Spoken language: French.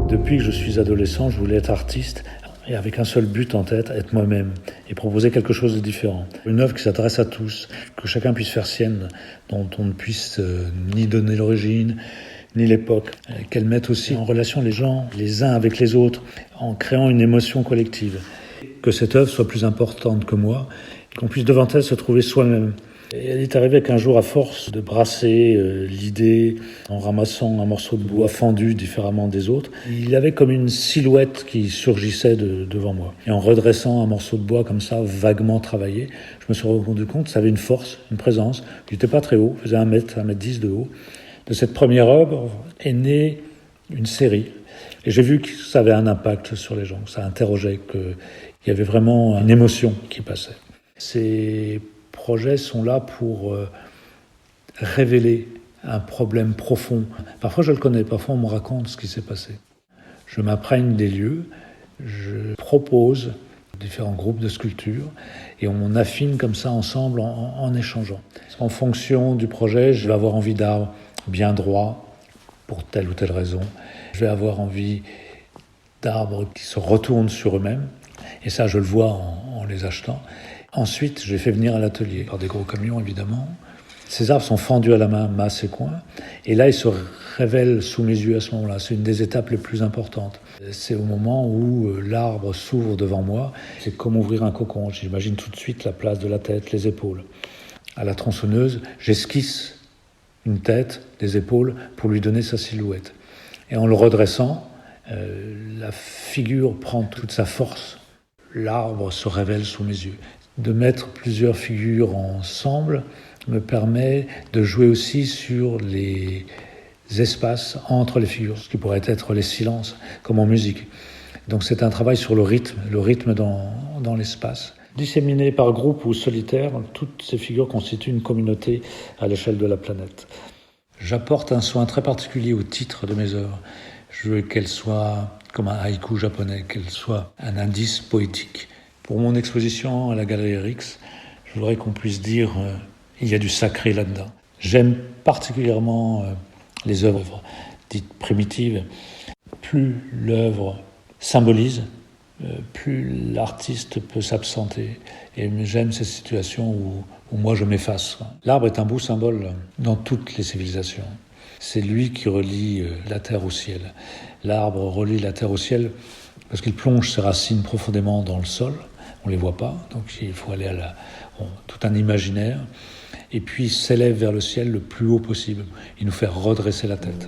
Depuis que je suis adolescent, je voulais être artiste et avec un seul but en tête, être moi-même et proposer quelque chose de différent. Une œuvre qui s'adresse à tous, que chacun puisse faire sienne, dont on ne puisse ni donner l'origine, ni l'époque, qu'elle mette aussi en relation les gens, les uns avec les autres, en créant une émotion collective. Que cette œuvre soit plus importante que moi, qu'on puisse devant elle se trouver soi-même. Et elle est arrivée qu'un jour, à force de brasser l'idée, en ramassant un morceau de bois fendu différemment des autres, il y avait comme une silhouette qui surgissait devant moi. Et en redressant un morceau de bois comme ça, vaguement travaillé, je me suis rendu compte que ça avait une force, une présence. Il n'était pas très haut, il faisait 1m10 de haut. De cette première œuvre est née une série. Et j'ai vu que ça avait un impact sur les gens, que ça interrogeait, qu'il y avait vraiment une émotion qui passait. Ces projets sont là pour révéler un problème profond. Parfois je le connais, parfois on me raconte ce qui s'est passé. Je m'imprègne des lieux, je propose différents groupes de sculptures et on affine comme ça ensemble en échangeant. En fonction du projet, je vais avoir envie d'arbres bien droits pour telle ou telle raison. Je vais avoir envie d'arbres qui se retournent sur eux-mêmes et ça je le vois en les achetant. Ensuite, je les fais venir à l'atelier, par des gros camions évidemment. Ces arbres sont fendus à la main, masse et coin. Et là, ils se révèlent sous mes yeux à ce moment-là. C'est une des étapes les plus importantes. C'est au moment où l'arbre s'ouvre devant moi. C'est comme ouvrir un cocon. J'imagine tout de suite la place de la tête, les épaules. À la tronçonneuse, j'esquisse une tête, des épaules, pour lui donner sa silhouette. Et en le redressant, la figure prend toute sa force. L'arbre se révèle sous mes yeux. De mettre plusieurs figures ensemble me permet de jouer aussi sur les espaces entre les figures, ce qui pourrait être les silences, comme en musique. Donc c'est un travail sur le rythme dans l'espace. Disséminées par groupe ou solitaire, toutes ces figures constituent une communauté à l'échelle de la planète. J'apporte un soin très particulier au titre de mes œuvres. Je veux qu'elles soient comme un haïku japonais, qu'elles soient un indice poétique. Pour mon exposition à la Galerie Rix, je voudrais qu'on puisse dire il y a du sacré là-dedans. J'aime particulièrement les œuvres dites primitives. Plus l'œuvre symbolise, plus l'artiste peut s'absenter. Et j'aime ces situations où moi je m'efface. L'arbre est un beau symbole dans toutes les civilisations. C'est lui qui relie la terre au ciel. L'arbre relie la terre au ciel parce qu'il plonge ses racines profondément dans le sol. On ne les voit pas, donc il faut aller tout un imaginaire. Et puis il s'élève vers le ciel le plus haut possible. Il nous fait redresser la tête.